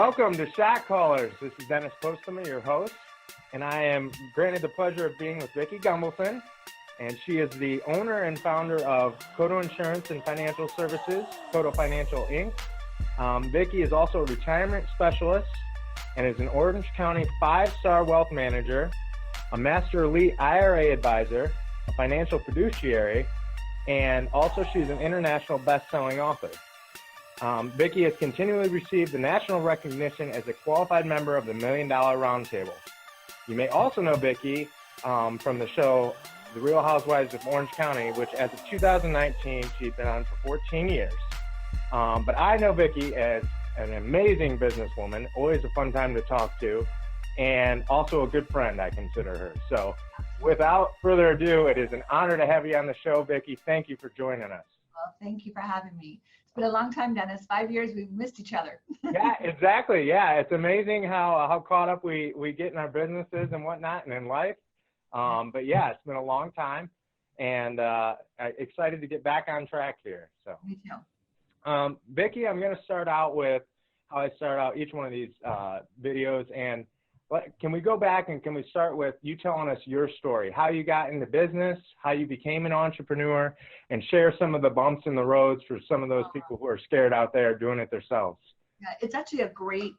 Welcome to Shotcallers. This is Dennis Postuma, your host, and I am granted the pleasure of being with Vicki Gunvalson, and she is the owner and founder of Coto Insurance and Financial Services, Coto Financial Inc. Vicki is also a retirement specialist and is an Orange County 5-star wealth manager, a Master Elite IRA advisor, a financial fiduciary, and also she's an international best-selling author. Vicki has continually received the national recognition as a qualified member of the $1 Million Roundtable. You may also know Vicki from the show The Real Housewives of Orange County, which as of 2019, she's been on for 14 years. But I know Vicki as an amazing businesswoman, always a fun time to talk to, and also a good friend, I consider her. So without further ado, it is an honor to have you on the show, Vicki. Thank you for joining us. Well, thank you for having me. It's been a long time, Dennis. 5 years, we've missed each other. Yeah, exactly. Yeah, it's amazing how caught up we get in our businesses and whatnot and in life. But yeah, it's been a long time, and excited to get back on track here. So. Me too. Vicki, I'm going to start out with how I start out each one of these videos. And can we go back and can we start with you telling us your story, how you got into business, how you became an entrepreneur, and share some of the bumps in the roads for some of those people who are scared out there doing it themselves. Yeah, it's actually a great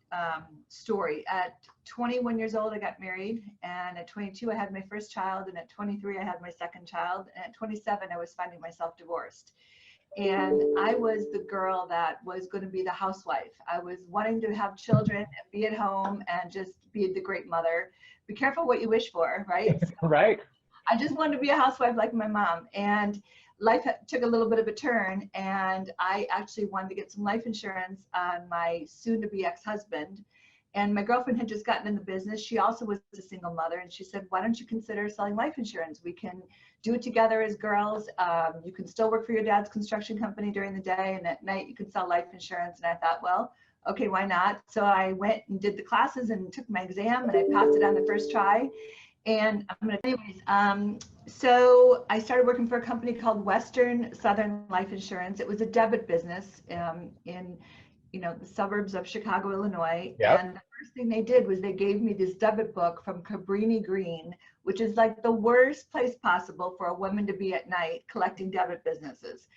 story. At 21 years old, I got married, and at 22, I had my first child, and at 23, I had my second child, and at 27, I was finding myself divorced. And I was the girl that was going to be the housewife. I was wanting to have children and be at home and just be the great mother. Be careful what you wish for, right? So right. I just wanted to be a housewife like my mom. And life took a little bit of a turn, and I actually wanted to get some life insurance on my soon-to-be ex-husband. And my girlfriend had just gotten in the business. She also was a single mother, and she said, why don't you consider selling life insurance? We can do it together as girls. You can still work for your dad's construction company during the day, and at night you can sell life insurance. And I thought, well, okay, why not? So I went and did the classes and took my exam, and I passed it on the first try. And so I started working for a company called Western Southern Life Insurance. It was a debit business in the suburbs of Chicago, Illinois. Yep. And the first thing they did was they gave me this debit book from Cabrini Green, which is like the worst place possible for a woman to be at night collecting debit businesses.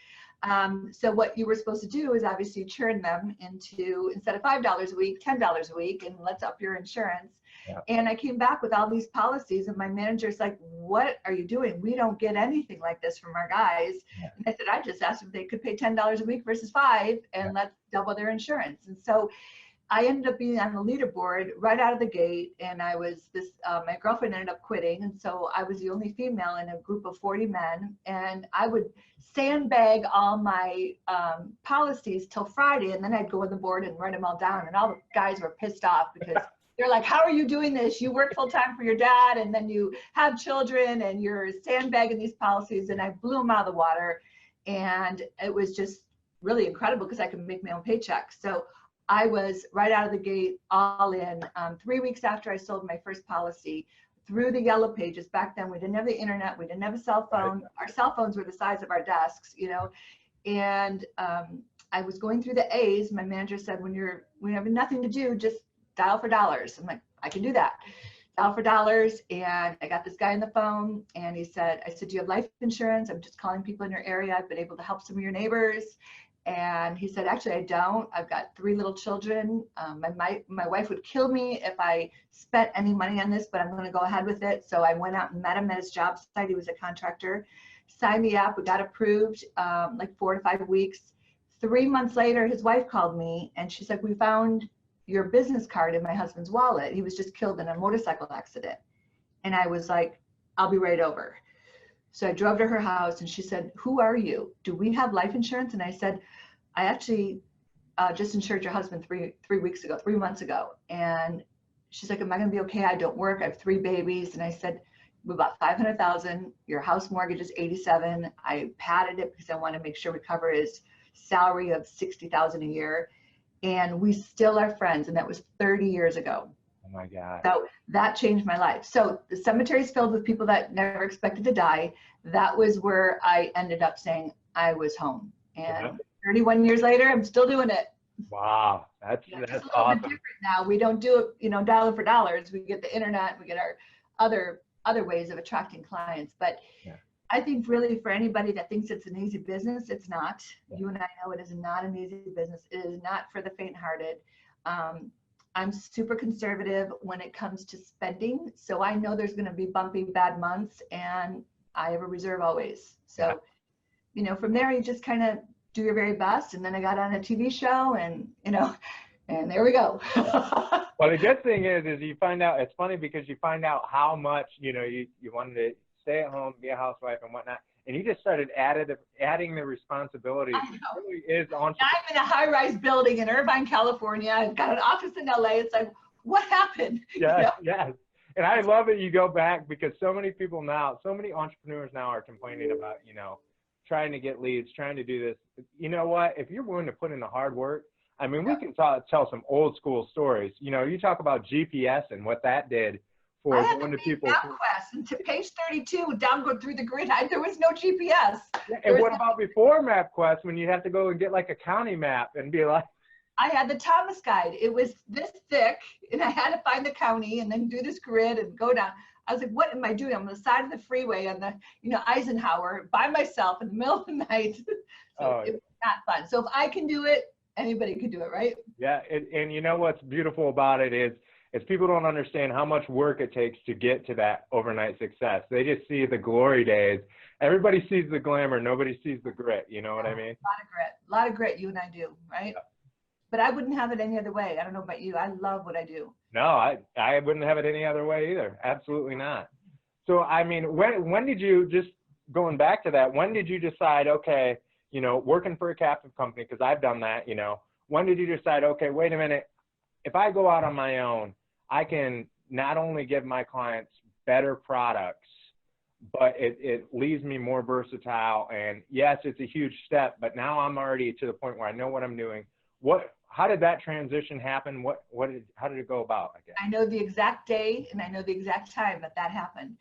So what you were supposed to do is obviously churn them into, instead of $5 a week, $10 a week, and let's up your insurance. Yeah. And I came back with all these policies, and my manager's like, what are you doing? We don't get anything like this from our guys. Yeah. And I said, I just asked if they could pay $10 a week versus $5, and let's double their insurance. And so I ended up being on the leaderboard right out of the gate, and I was my girlfriend ended up quitting, and so I was the only female in a group of 40 men, and I would sandbag all my policies till Friday, and then I'd go on the board and write them all down, and all the guys were pissed off because they're like, how are you doing this? You work full time for your dad, and then you have children, and you're sandbagging these policies. And I blew them out of the water, and it was just really incredible because I could make my own paycheck. So I was right out of the gate, all in. 3 weeks after I sold my first policy, through the yellow pages. Back then, we didn't have the internet, we didn't have a cell phone. Right. Our cell phones were the size of our desks, And I was going through the A's. My manager said, when you have nothing to do, just dial for dollars. I'm like, I can do that. Dial for dollars. And I got this guy on the phone, and I said, do you have life insurance? I'm just calling people in your area. I've been able to help some of your neighbors. And he said, actually, I don't. I've got 3 little children. My wife would kill me if I spent any money on this, but I'm going to go ahead with it. So I went out and met him at his job site. He was a contractor. Signed the app. We got approved like 4 to 5 weeks. 3 months later, his wife called me, and she's like, we found your business card in my husband's wallet. He was just killed in a motorcycle accident. And I was like, I'll be right over. So I drove to her house, and she said, who are you? Do we have life insurance? And I said, I actually just insured your husband 3 months ago. And she's like, am I going to be okay? I don't work. I have 3 babies. And I said, we bought $500,000. Your house mortgage is $87,000. I padded it because I want to make sure we cover his salary of $60,000 a year. And we still are friends. And that was 30 years ago. Oh my God. So that changed my life. So the cemetery is filled with people that never expected to die. That was where I ended up saying I was home. And 31 years later, I'm still doing it. Wow, that's Yeah, just a little bit awesome. different now. We don't do it, dollar for dollars. We get the internet, we get our other ways of attracting clients. But Yeah. I think really for anybody that thinks it's an easy business, it's not. Yeah. You and I know it is not an easy business. It is not for the faint-hearted. I'm super conservative when it comes to spending. So I know there's going to be bumpy, bad months, and I have a reserve always. So, from there, you just kind of do your very best. And then I got on a TV show and, and there we go. Well, the good thing is you find out, it's funny because you find out how much, you wanted to stay at home, be a housewife and whatnot. And you just started adding the responsibilities. It really is entrepreneurial. I'm in a high-rise building in Irvine, California. I've got an office in LA. It's like, what happened? Yes, yes. And I love that you go back because so many people now, so many entrepreneurs now are complaining about, trying to get leads, trying to do this. You know what? If you're willing to put in the hard work, I mean, we can tell some old school stories. You talk about GPS and what that did for I had going to to beat people. MapQuest, and to page 32, down go through the grid. There was no GPS. And what about before MapQuest when you have to go and get like a county map and be like, I had the Thomas guide. It was this thick, and I had to find the county and then do this grid and go down. I was like, what am I doing? I'm on the side of the freeway on the, Eisenhower by myself in the middle of the night. So it was not fun. So if I can do it, anybody can do it, right? Yeah. And you know what's beautiful about it is people don't understand how much work it takes to get to that overnight success. They just see the glory days. Everybody sees the glamour. Nobody sees the grit. You know what I mean? A lot of grit you and I do, right? Yeah. But I wouldn't have it any other way. I don't know about you. I love what I do. No, I wouldn't have it any other way either. Absolutely not. So, I mean, when did you, just going back to that, when did you decide, okay, working for a captive company, because I've done that, when did you decide, okay, wait a minute, if I go out on my own, I can not only give my clients better products, but it leaves me more versatile. And yes, it's a huge step, but now I'm already to the point where I know what I'm doing. How did that transition happen? How did it go about? I guess I know the exact day and I know the exact time that happened.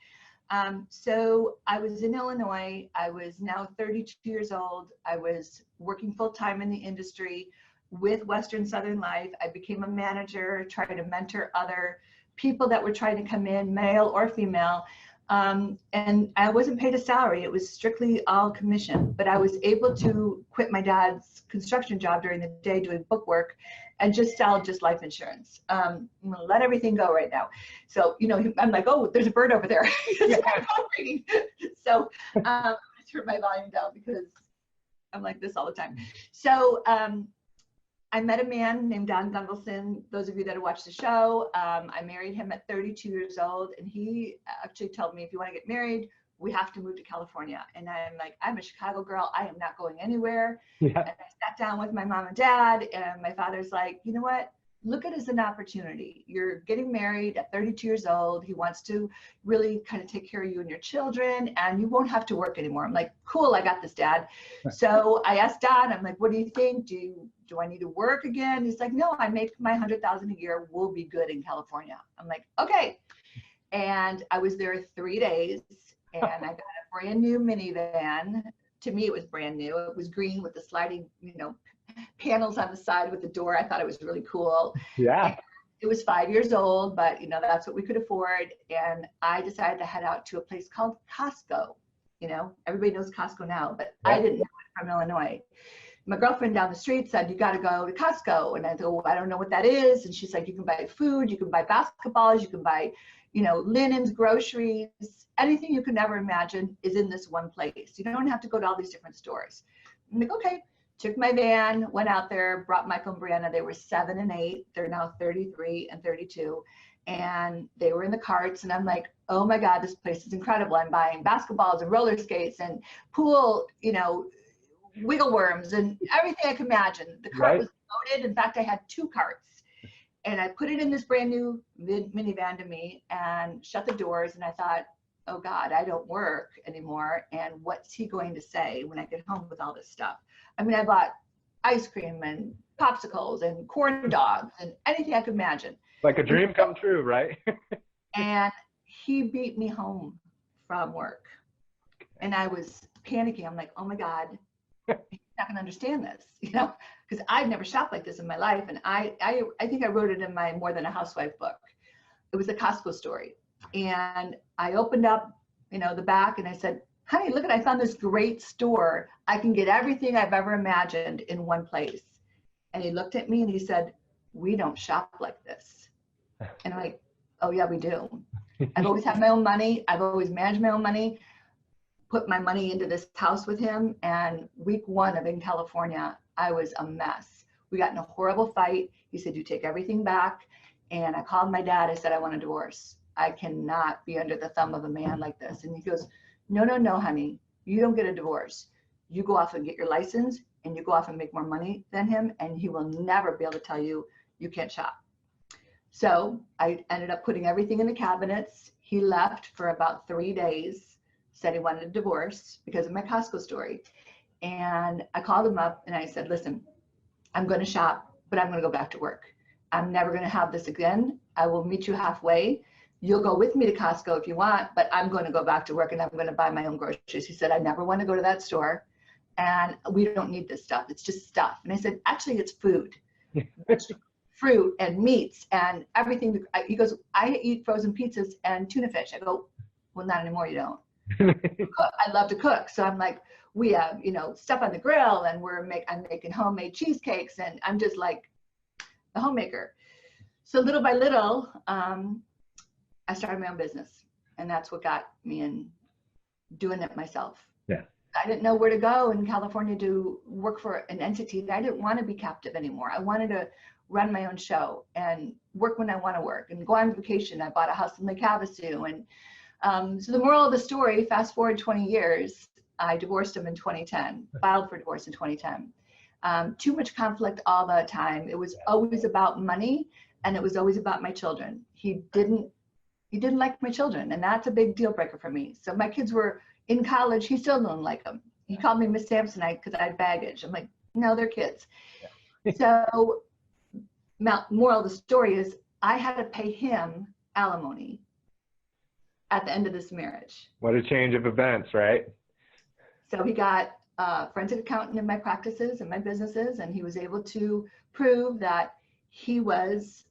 So I was in Illinois. I was now 32 years old. I was working full time in the industry with Western Southern Life. I became a manager, trying to mentor other people that were trying to come in, male or female. And I wasn't paid a salary. It was strictly all commission, but I was able to quit my dad's construction job during the day doing book work and just sell life insurance. I'm gonna let everything go right now. So, I'm like, oh, there's a bird over there. So I turn my volume down because I'm like this all the time. So I met a man named Don Gunvalson. Those of you that have watched the show, I married him at 32 years old. And he actually told me, if you want to get married, we have to move to California. And I'm like, I'm a Chicago girl. I am not going anywhere. Yeah. And I sat down with my mom and dad, and my father's like, you know what? Look at it as an opportunity. You're getting married at 32 years old. He wants to really kind of take care of you and your children, and you won't have to work anymore. I'm like, cool, I got this, Dad. So I asked Dad, I'm like, what do you think? Do I need to work again? He's like, no, I make my $100,000 a year. We'll be good in California. I'm like, okay. And I was there 3 days, and I got a brand new minivan. To me, it was brand new. It was green with the sliding, panels on the side with the door. I thought it was really cool. Yeah. And it was 5 years old, but that's what we could afford. And I decided to head out to a place called Costco. Everybody knows Costco now, but yeah. I didn't know it from Illinois. My girlfriend down the street said, you got to go to Costco. And I go, I don't know what that is. And she's like, you can buy food, you can buy basketballs, you can buy, linens, groceries, anything you can ever imagine is in this one place. You don't have to go to all these different stores. I'm like, okay. Took my van, went out there, brought Michael and Brianna. They were 7 and 8. They're now 33 and 32. And they were in the carts. And I'm like, oh my God, this place is incredible. I'm buying basketballs and roller skates and pool, wiggle worms and everything I could imagine. The cart was loaded. In fact, I had 2 carts. And I put it in this brand new minivan to me and shut the doors. And I thought, oh God, I don't work anymore. And what's he going to say when I get home with all this stuff? I mean, I bought ice cream and popsicles and corn dogs and anything I could imagine. Like a dream come true, right? And he beat me home from work. And I was panicking. I'm like, oh my God, He's not going to understand this, because I'd never shopped like this in my life. And I think I wrote it in my More Than a Housewife book. It was a Costco story. And I opened up, the back, and I said, honey, look, I found this great store. I can get everything I've ever imagined in one place. And he looked at me and he said, we don't shop like this. And I'm like, oh yeah, we do. I've always had my own money. I've always managed my own money, put my money into this house with him. And week 1 of in California, I was a mess. We got in a horrible fight. He said, you take everything back. And I called my dad. I said, I want a divorce. I cannot be under the thumb of a man like this. And he goes, no, honey, you don't get a divorce. You go off and get your license, and you go off and make more money than him, and he will never be able to tell you you can't shop. So I ended up putting everything in the cabinets. He left for about 3 days, said he wanted a divorce because of my Costco story. And I called him up and I said, listen, I'm going to shop, but I'm going to go back to work. I'm never going to have this again. I will meet you halfway. You'll go with me to Costco if you want, but I'm going to go back to work and I'm going to buy my own groceries. He said, I never want to go to that store, and we don't need this stuff. It's just stuff. And I said, actually, it's food. It's fruit and meats and everything. He goes, I eat frozen pizzas and tuna fish. I go, well, not anymore. You don't. I love to cook. So I'm like, we have, stuff on the grill, and I'm making homemade cheesecakes, and I'm just like the homemaker. So little by little, I started my own business, and that's what got me in doing it myself. Yeah. I didn't know where to go in California to work for an entity. I didn't want to be captive anymore. I wanted to run my own show and work when I want to work and go on vacation. I bought a house in Lake Havasu. And so the moral of the story, fast forward 20 years, I divorced him in 2010, filed for divorce in 2010. Too much conflict all the time. It was always about money, and it was always about my children. He didn't like my children, and that's a big deal breaker for me. So my kids were in college. He still didn't like them. He called me Miss Samsonite because I had baggage. I'm like, no, they're kids. Yeah. So moral of the story is I had to pay him alimony at the end of this marriage. What a change of events, right? So he got a forensic accountant in my practices and my businesses, and he was able to prove that he was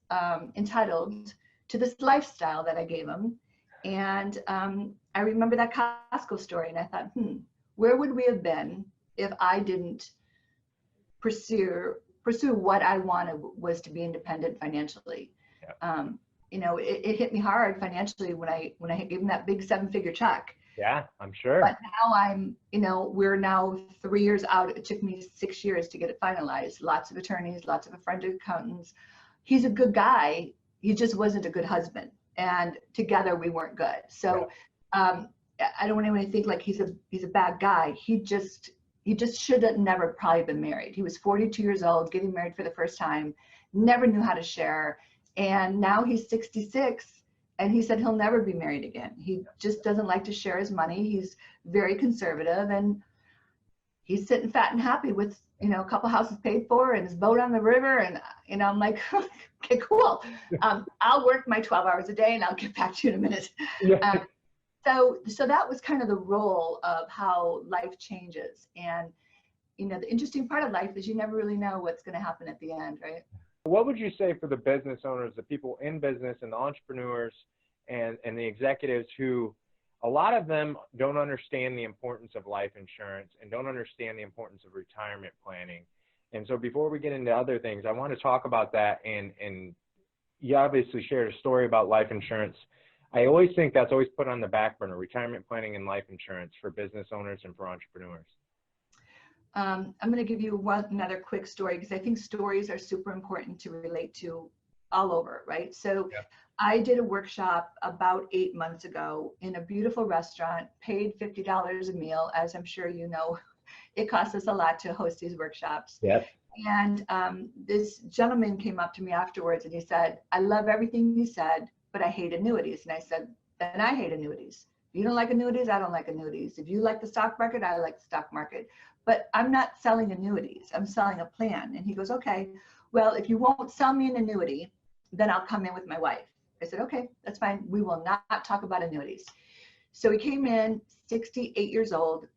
entitled to this lifestyle that I gave him. And I remember that Costco story, and I thought, where would we have been if I didn't pursue what I wanted, was to be independent financially. Yeah. It hit me hard financially when I gave him that big 7-figure check. Yeah, I'm sure. But now we're now 3 years out. It took me 6 years to get it finalized. Lots of attorneys, lots of forensic accountants. He's a good guy. He just wasn't a good husband, and together we weren't good. So I don't want anyone to think like he's a bad guy. He just should have never probably been married. He was 42 years old, getting married for the first time, never knew how to share. And now he's 66, and he said he'll never be married again. He just doesn't like to share his money. He's very conservative, and he's sitting fat and happy with, a couple houses paid for and his boat on the river. And, I'm like, okay, cool. I'll work my 12 hours a day and I'll get back to you in a minute. Yeah. So that was kind of the role of how life changes. And, the interesting part of life is you never really know what's going to happen at the end, right? What would you say for the business owners, the people in business and the entrepreneurs and the executives who, a lot of them don't understand the importance of life insurance and don't understand the importance of retirement planning. And so before we get into other things, I want to talk about that. And you obviously shared a story about life insurance. I always think that's always put on the back burner, retirement planning and life insurance for business owners and for entrepreneurs. I'm going to give you another quick story, because I think stories are super important to relate to all over, right? So yeah. I did a workshop about 8 months ago in a beautiful restaurant, paid $50 a meal. As I'm sure you know, it costs us a lot to host these workshops. Yep. And this gentleman came up to me afterwards and he said, I love everything you said, but I hate annuities. And I said, then I hate annuities. If you don't like annuities, I don't like annuities. If you like the stock market, I like the stock market. But I'm not selling annuities. I'm selling a plan. And he goes, okay, well, if you won't sell me an annuity, then I'll come in with my wife. I said, okay, that's fine. We will not talk about annuities. So he came in, 68 years old,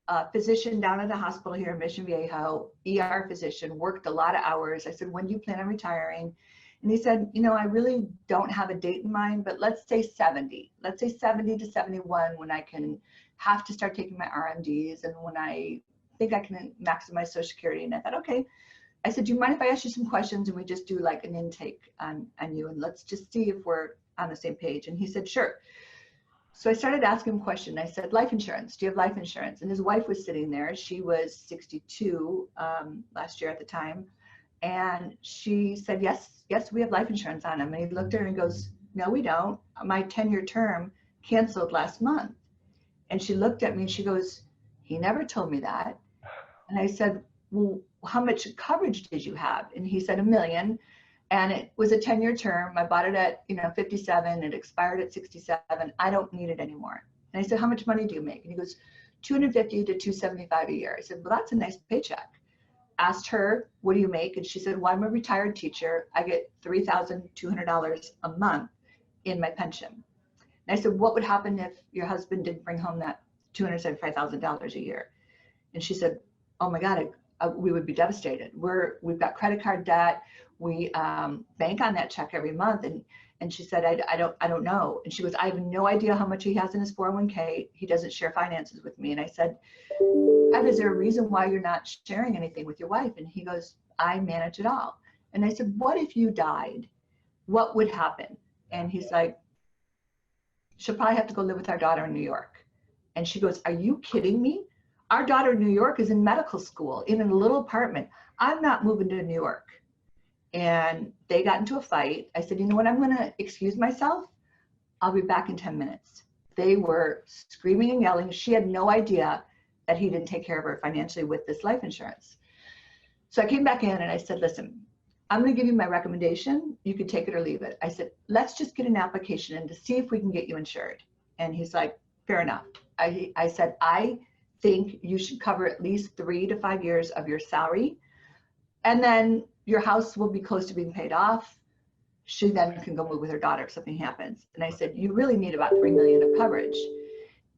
a physician down at the hospital here in Mission Viejo, ER physician, worked a lot of hours. I said, when do you plan on retiring? And he said, you know, I really don't have a date in mind, but let's say 70. Let's say 70 to 71 when I can have to start taking my RMDs and when I think I can maximize Social Security. And I thought, okay. I said, do you mind if I ask you some questions and we just do like an intake on you and let's just see if we're on the same page? And he said, sure. So I started asking him questions. I said, life insurance, do you have life insurance? And his wife was sitting there. She was 62 last year at the time. And she said, yes, we have life insurance on him. And he looked at her and goes, no, we don't. My 10-year term canceled last month. And she looked at me and she goes, he never told me that. And I said, well, how much coverage did you have? And he said $1 million. And it was a 10-year term. I bought it at 57. It expired at 67. I don't need it anymore. And I said, how much money do you make? And he goes, $250 to $275 a year. I said, well, that's a nice paycheck. Asked her, what do you make? And she said, well, I'm a retired teacher. I get $3,200 a month in my pension. And I said, what would happen if your husband didn't bring home that $275,000 a year? And she said, oh my God, we would be devastated. We've got credit card debt. We bank on that check every month. And she said, I don't know. And she goes, I have no idea how much he has in his 401k. He doesn't share finances with me. And I said, Ed, is there a reason why you're not sharing anything with your wife? And he goes, I manage it all. And I said, what if you died? What would happen? And he's like, she'll probably have to go live with our daughter in New York. And she goes, are you kidding me? Our daughter in New York is in medical school in a little apartment. I'm not moving to New York. And they got into a fight. I said, you know what? I'm going to excuse myself. I'll be back in 10 minutes. They were screaming and yelling. She had no idea that he didn't take care of her financially with this life insurance. So I came back in and I said, listen, I'm going to give you my recommendation. You can take it or leave it. I said, let's just get an application in to see if we can get you insured. And he's like, fair enough. I said, I think you should cover at least 3 to 5 years of your salary. And then your house will be close to being paid off. She then can go move with her daughter if something happens. And I said, you really need about $3 million of coverage.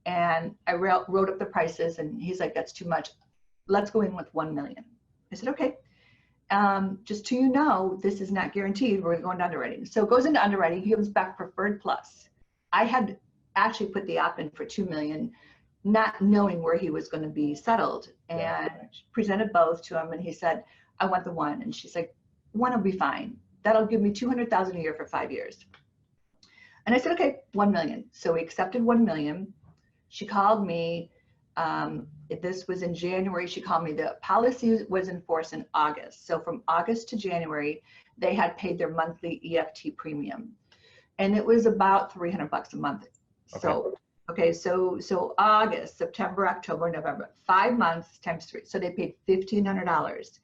And I wrote up the prices and he's like, that's too much. Let's go in with 1 million. I said, okay. Just so you know, this is not guaranteed. We're going to underwriting. So it goes into underwriting. He comes back preferred plus. I had actually put the op in for 2 million, not knowing where he was going to be settled, and presented both to him. And he said, I want the one. And she's like, one will be fine. That'll give me $200,000 a year for 5 years. And I said, okay, 1 million. So we accepted 1 million. She called me. This was in January. She called me. The policy was in force in August. So from August to January, they had paid their monthly EFT premium, and it was about $300 a month. Okay. So August, September, October, November, 5 months times 3. So they paid $1,500.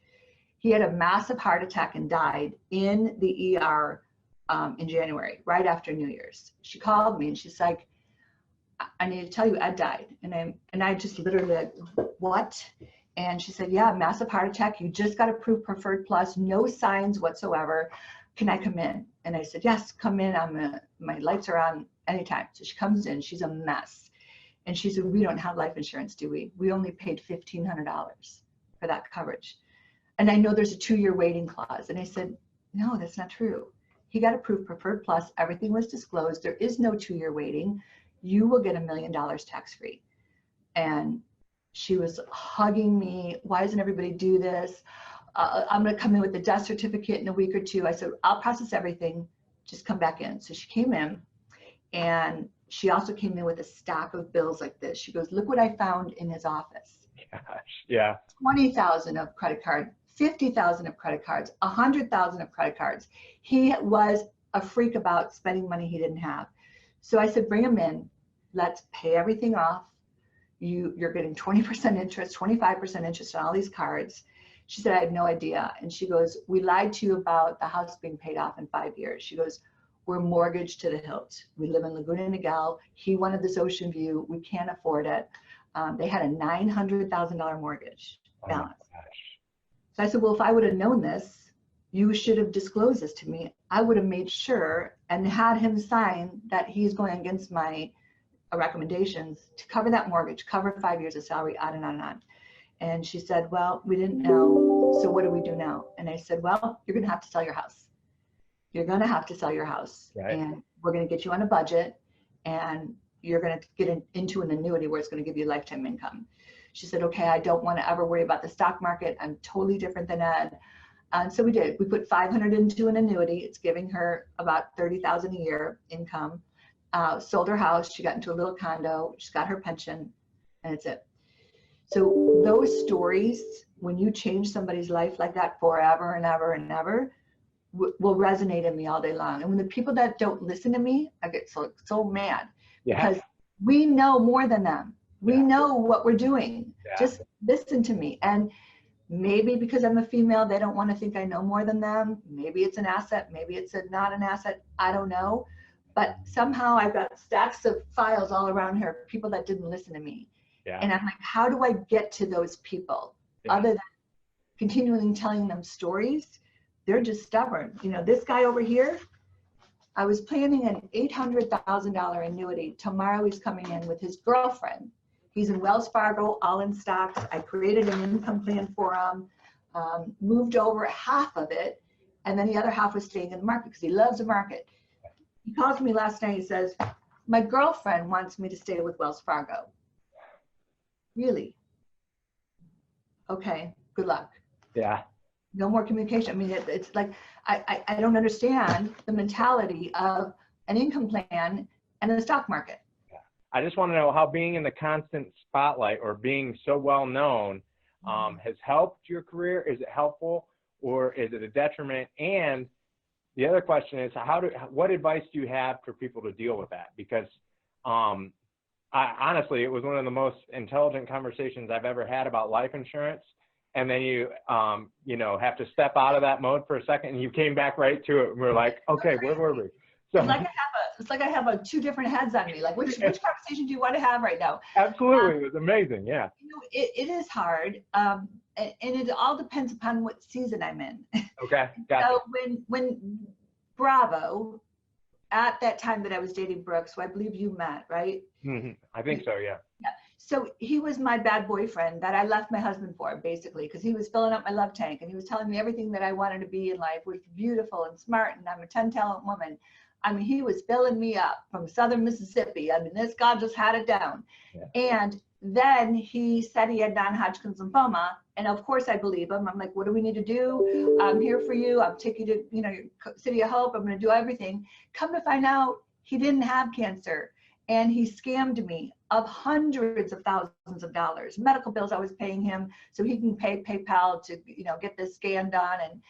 He had a massive heart attack and died in the ER in January, right after New Year's. She called me and she's like, I need to tell you, Ed died. And I just literally like, what? And she said, yeah, massive heart attack. You just got approved preferred plus, no signs whatsoever. Can I come in? And I said, yes, come in. My lights are on anytime. So she comes in, she's a mess. And she said, we don't have life insurance, do we? We only paid $1,500 for that coverage. And I know there's a 2-year waiting clause. And I said, no, that's not true. He got approved preferred plus. Everything was disclosed. There is no 2-year waiting. You will get $1 million tax-free. And she was hugging me. Why doesn't everybody do this? I'm going to come in with the death certificate in a week or 2. I said, I'll process everything. Just come back in. So she came in, and she also came in with a stack of bills like this. She goes, look what I found in his office. Gosh, yeah. 20,000 of credit card, 50,000 of credit cards, 100,000 of credit cards. He was a freak about spending money he didn't have. So I said, bring him in. Let's pay everything off. You're getting 20% interest, 25% interest on all these cards. She said, I had no idea. And she goes, we lied to you about the house being paid off in 5 years. She goes, we're mortgaged to the hilt. We live in Laguna Niguel. He wanted this ocean view. We can't afford it. They had a $900,000 mortgage balance. So I said, well, if I would have known this, you should have disclosed this to me. I would have made sure and had him sign that he's going against my recommendations to cover that mortgage, cover 5 years of salary, on and on and on. And she said, well, we didn't know, so what do we do now? And I said, well, you're gonna have to sell your house. You're gonna have to sell your house. Right. And we're gonna get you on a budget, and you're gonna get into an annuity where it's gonna give you lifetime income. She said, okay, I don't wanna ever worry about the stock market. I'm totally different than Ed. And so we did. We put 500 into an annuity. It's giving her about 30,000 a year income. Sold her house. She got into a little condo. She's got her pension, and it's it. So those stories, when you change somebody's life like that forever and ever and ever, will resonate in me all day long. And when the people that don't listen to me, I get so mad, because we know more than them. We know what we're doing. Just listen to me. And maybe because I'm a female, they don't want to think I know more than them. Maybe it's an asset. Maybe it's not an asset. I don't know. But somehow I've got stacks of files all around here, people that didn't listen to me. And I'm like, how do I get to those people other than continually telling them stories? They're just stubborn. You know, this guy over here, I was planning an $800,000 annuity. Tomorrow he's coming in with his girlfriend. He's in Wells Fargo, all in stocks. I created an income plan for him, moved over half of it, and then the other half was staying in the market because he loves the market. He calls me last night. He says, my girlfriend wants me to stay with Wells Fargo. Really? Okay, good luck. Yeah. No more communication. I mean, it's like, I don't understand the mentality of an income plan and the stock market. I just want to know how being in the constant spotlight or being so well known has helped your career. Is it helpful, or is it a detriment? And the other question is, what advice do you have for people to deal with that? Because honestly, it was one of the most intelligent conversations I've ever had about life insurance. And then you have to step out of that mode for a second, and you came back right to it. And we're like, okay, where were we? So it's like I have two different heads on me. Like, which conversation do you want to have right now? Absolutely, it was amazing. Yeah. You know, it is hard, and it all depends upon what season I'm in. Okay. Gotcha. So when Bravo, at that time that I was dating Brooks, who I believe you met, right? Mm-hmm. I think so. Yeah. Yeah. So he was my bad boyfriend that I left my husband for, basically, because he was filling up my love tank, and he was telling me everything that I wanted to be in life, was beautiful and smart, and I'm a 10-talent woman. I mean, he was filling me up from Southern Mississippi. I mean, this guy just had it down. Yeah. And then he said he had non-Hodgkin's lymphoma, and of course I believe him. I'm like, what do we need to do? I'm here for you. I'm taking you to, your City of Hope. I'm going to do everything. Come to find out, he didn't have cancer, and he scammed me of hundreds of thousands of dollars. Medical bills I was paying him so he can pay PayPal to, get this scan done. And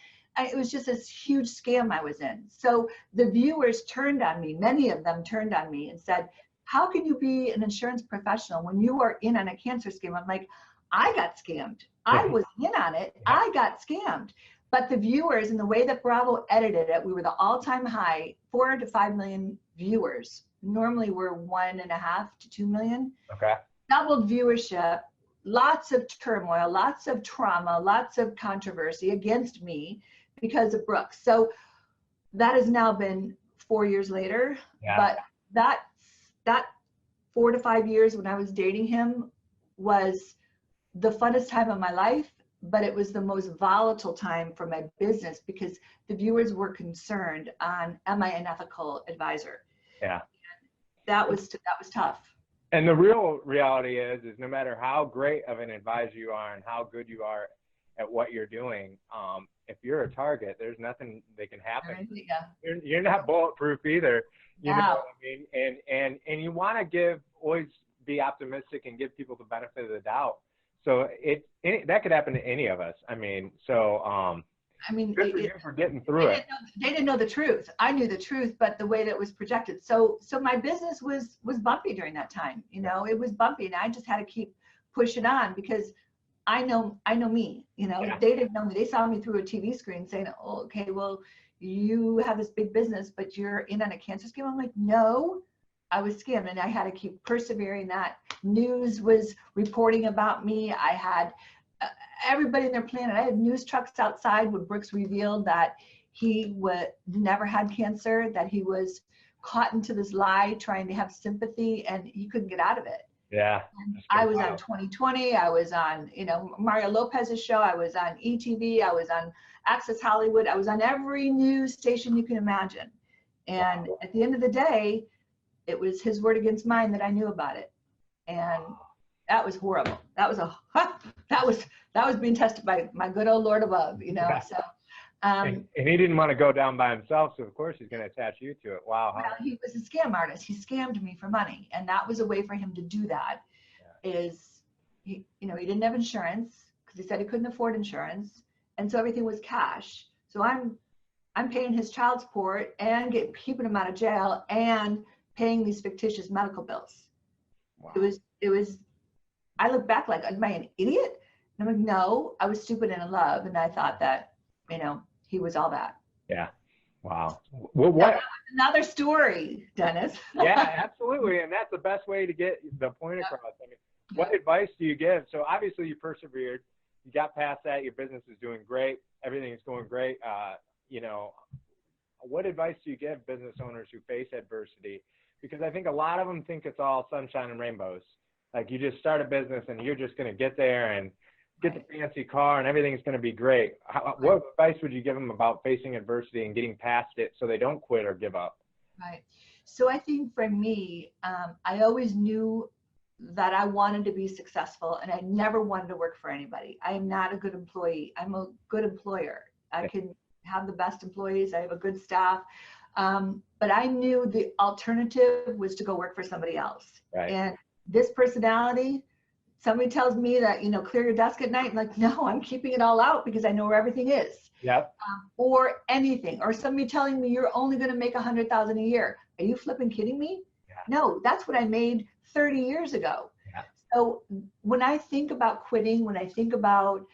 it was just this huge scam I was in. So the viewers turned on me. Many of them turned on me and said, how can you be an insurance professional when you are in on a cancer scam? I'm like, I got scammed. I was in on it. I got scammed. But the viewers, and the way that Bravo edited it, we were the all-time high, 4 to 5 million viewers. Normally we're 1.5 to 2 million. Okay. Doubled viewership, lots of turmoil, lots of trauma, lots of controversy against me because of Brooks. So that has now been 4 years later. Yeah. But that 4 to 5 years when I was dating him was the funnest time of my life, but it was the most volatile time for my business because the viewers were concerned on, am I an ethical advisor? Yeah. That was tough. And the real reality is no matter how great of an advisor you are and how good you are at what you're doing, if you're a target, there's nothing that can happen. Yeah. You're not bulletproof either. You know what I mean? And you want to always be optimistic and give people the benefit of the doubt. So that could happen to any of us. I mean, so good for you for getting through it. They didn't know the truth. I knew the truth, but the way that it was projected. So my business was bumpy during that time. It was bumpy, and I just had to keep pushing on because I know me. Yeah. They didn't know me. They saw me through a TV screen saying, "Oh, okay, well, you have this big business, but you're in on a cancer scam." I'm like, no, I was scammed, and I had to keep persevering. That news was reporting about me. I had everybody in their planet. I had news trucks outside when Brooks revealed that he never had cancer, that he was caught into this lie, trying to have sympathy, and he couldn't get out of it. Yeah. I was on 2020. I was on, Mario Lopez's show. I was on ETV. I was on Access Hollywood. I was on every news station you can imagine. And at the end of the day, it was his word against mine that I knew about it. And that was horrible. That was being tested by my good old Lord above, Yeah. So. And he didn't want to go down by himself, so of course he's going to attach you to it. Wow. Well, he was a scam artist. He scammed me for money, and that was a way for him to do that. Yeah. Is he didn't have insurance because he said he couldn't afford insurance, and so everything was cash. So I'm paying his child support and keeping him out of jail and paying these fictitious medical bills. Wow. It was. I look back like, am I an idiot? And I'm like, no, I was stupid and in love, and I thought that he was all that. Yeah. Wow. Well, what? Another story, Dennis. Yeah, absolutely. And that's the best way to get the point across. I mean, what advice do you give? So obviously you persevered, you got past that, your business is doing great, everything is going great. What advice do you give business owners who face adversity? Because I think a lot of them think it's all sunshine and rainbows. Like you just start a business and you're just going to get there and get the fancy car and everything's going to be great. What advice would you give them about facing adversity and getting past it so they don't quit or give up? Right. So I think for me, I always knew that I wanted to be successful, and I never wanted to work for anybody. I am not a good employee. I'm a good employer. I can have the best employees. I have a good staff. But I knew the alternative was to go work for somebody else. Right. And this personality, somebody tells me that, clear your desk at night. I'm like, no, I'm keeping it all out because I know where everything is. Yep. Or anything, or somebody telling me you're only going to make $100,000 a year. Are you flipping kidding me? Yeah. No, that's what I made 30 years ago. Yeah. So when I think about quitting, when I think about,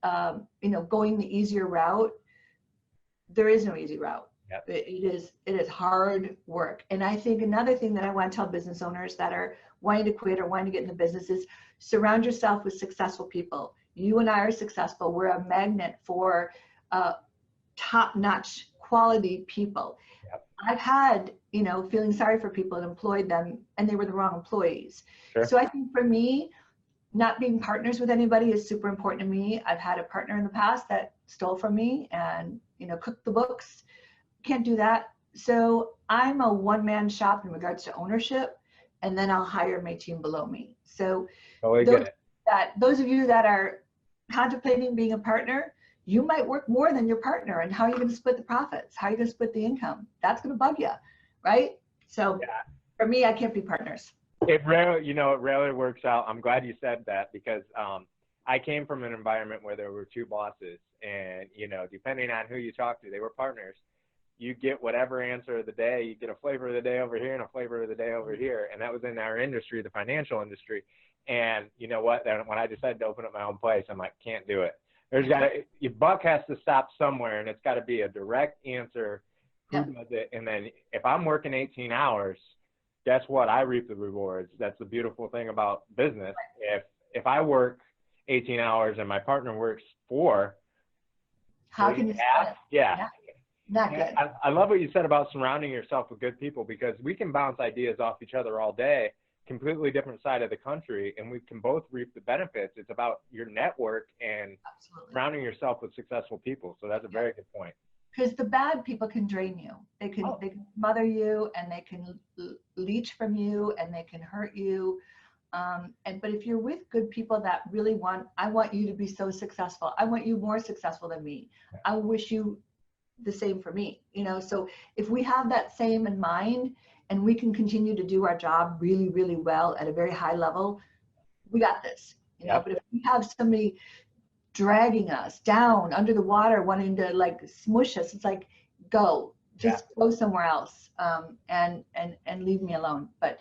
going the easier route, there is no easy route. Yep. It is hard work. And I think another thing that I want to tell business owners that are wanting to quit or wanting to get in the business is surround yourself with successful people. You and I are successful. We're a magnet for top-notch quality people. Yep. I've had, feeling sorry for people and employed them and they were the wrong employees. Sure. So I think for me, not being partners with anybody is super important to me. I've had a partner in the past that stole from me and, cooked the books. Can't do that. So I'm a one-man shop in regards to ownership, and then I'll hire my team below me. So those of you that are contemplating being a partner, you might work more than your partner, and how are you going to split the profits? How are you going to split the income? That's going to bug you, right? So for me, I can't be partners. It rarely works out. I'm glad you said that because I came from an environment where there were two bosses, and depending on who you talk to, they were partners. You get whatever answer of the day. You get a flavor of the day over here and a flavor of the day over here. And that was in our industry, the financial industry. And you know what? Then when I decided to open up my own place, I'm like, can't do it. Your buck has to stop somewhere, and it's got to be a direct answer. Who does it? And then if I'm working 18 hours, guess what? I reap the rewards. That's the beautiful thing about business. If I work 18 hours and my partner works 4, how can you split it? Yeah. Not good. I love what you said about surrounding yourself with good people, because we can bounce ideas off each other all day, completely different side of the country, and we can both reap the benefits. It's about your network and surrounding yourself with successful people. So that's a very good point. Because the bad people can drain you. They can mother you, and they can leech from you, and they can hurt you. But if you're with good people that really I want you to be so successful. I want you more successful than me. I wish you the same for me, so if we have that same in mind and we can continue to do our job really, really well at a very high level, we got this, but if we have somebody dragging us down under the water, wanting to like smush us, it's like, go somewhere else, and leave me alone. But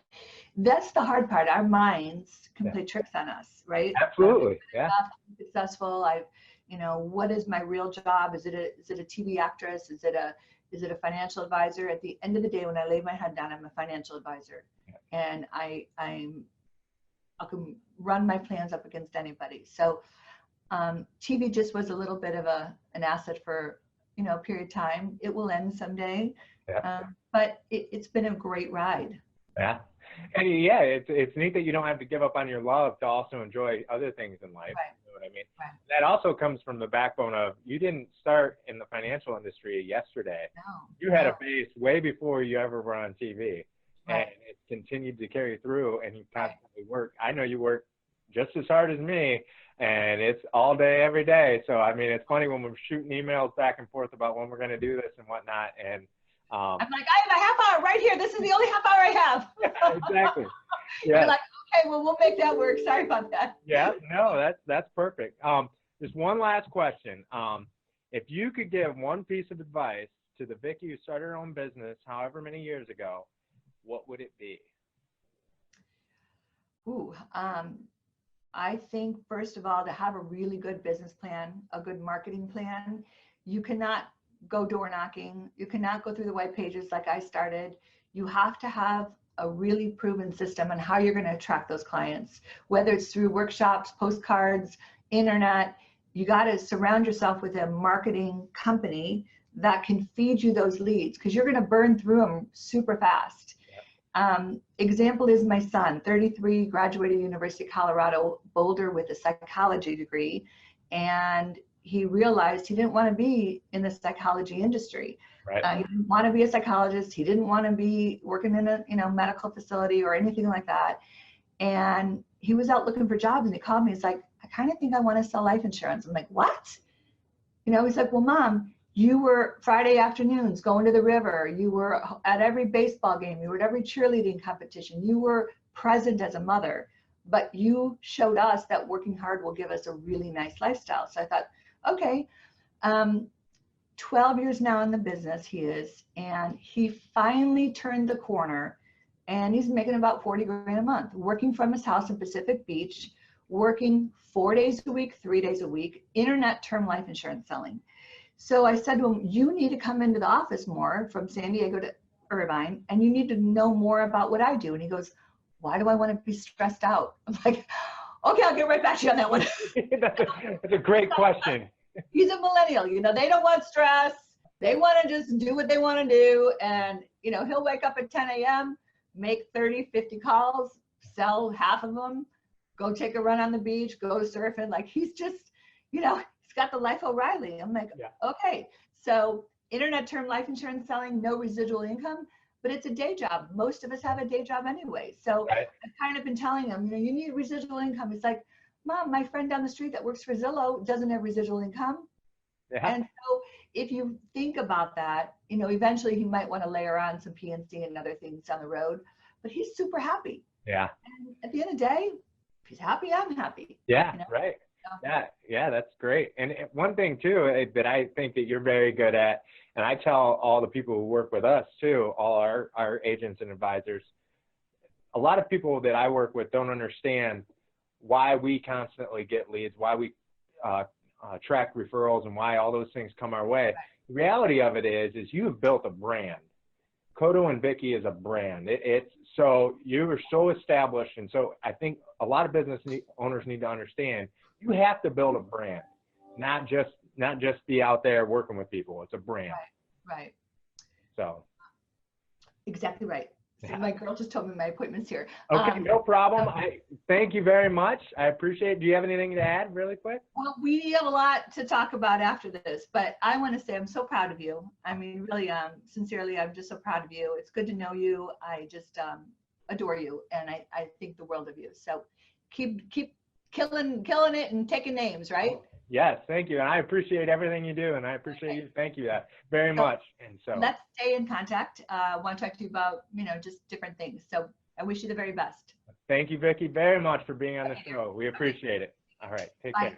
that's the hard part. Our minds can play tricks on us, right? Absolutely. Successful. What is my real job? Is it a TV actress? Is it a financial advisor? At the end of the day, when I lay my head down, I'm a financial advisor, and I can run my plans up against anybody. So TV just was a little bit of an asset for a period of time. It will end someday. but it's been a great ride. Yeah. And yeah, it's neat that you don't have to give up on your love to also enjoy other things in life. Right. You know what I mean? Right. That also comes from the backbone of you didn't start in the financial industry yesterday. No, You had no. a base way before you ever were on TV. Right. And it continued to carry through, and you constantly work. I know you work just as hard as me, and it's all day, every day. So, I mean, it's funny when we're shooting emails back and forth about when we're going to do this and whatnot. And I'm like, I have a half hour right here. This is the only half hour I have. exactly. Yeah. You're like, okay, well, we'll make that work. Sorry about that. Yeah. No, that's perfect. Just one last question. If you could give one piece of advice to the Vicki who started her own business, however many years ago, what would it be? Ooh, I think, first of all, to have a really good business plan, a good marketing plan. You cannot go door knocking. You cannot go through the white pages like I started. You have to have a really proven system on how you're going to attract those clients, whether it's through workshops, postcards, internet. You got to surround yourself with a marketing company that can feed you those leads, because you're going to burn through them super fast. Example is my son, 33, graduated University of Colorado Boulder with a psychology degree, and he realized he didn't want to be in the psychology industry. Right. He didn't want to be a psychologist. He didn't want to be working in a medical facility or anything like that. And he was out looking for jobs, and he called me. He's like, I kind of think I want to sell life insurance. I'm like, what? He's like, well, Mom, you were Friday afternoons going to the river. You were at every baseball game. You were at every cheerleading competition. You were present as a mother, but you showed us that working hard will give us a really nice lifestyle. So I thought, okay, 12 years now in the business he is, and he finally turned the corner, and he's making about 40 grand a month, working from his house in Pacific Beach, working 4 days a week, 3 days a week, internet term life insurance selling. So I said to him, you need to come into the office more from San Diego to Irvine, and you need to know more about what I do. And he goes, why do I want to be stressed out? I'm like, okay, I'll get right back to you on that one. That's a great question. He's a millennial, they don't want stress. They want to just do what they want to do. And, he'll wake up at 10 a.m., make 30, 50 calls, sell half of them, go take a run on the beach, go surfing. Like, he's just, he's got the life O'Reilly. I'm like, yeah. Okay. So internet term life insurance selling, no residual income, but it's a day job. Most of us have a day job anyway. So right. I've kind of been telling him, you need residual income. It's like, Mom, my friend down the street that works for Zillow doesn't have residual income. Yeah. And so if you think about that, eventually he might want to layer on some PNC and other things down the road, but he's super happy. Yeah. And at the end of the day, if he's happy, I'm happy. Yeah, right. Yeah, that's great. And one thing too that I think that you're very good at, and I tell all the people who work with us too, all our agents and advisors, a lot of people that I work with don't understand why we constantly get leads, why we track referrals, and why all those things come our way. Right. The reality of it is you have built a brand. Kodo and Vicki is a brand. It's so you are so established, and so I think a lot of business owners need to understand you have to build a brand, not just be out there working with people. It's a brand. Right. So. Exactly right. So my girl just told me my appointment's here. Okay, no problem. Thank you very much. I appreciate it. Do you have anything to add really quick? Well, we have a lot to talk about after this, but I want to say I'm so proud of you. I mean, really, sincerely, I'm just so proud of you. It's good to know you. I just adore you, and I think the world of you. So keep killing it and taking names, right? Yes, thank you. And I appreciate everything you do, and I appreciate you. Thank you very much. And so let's stay in contact. I want to talk to you about, just different things. So I wish you the very best. Thank you, Vicki, very much for being on the show. We appreciate it. All right. Take care.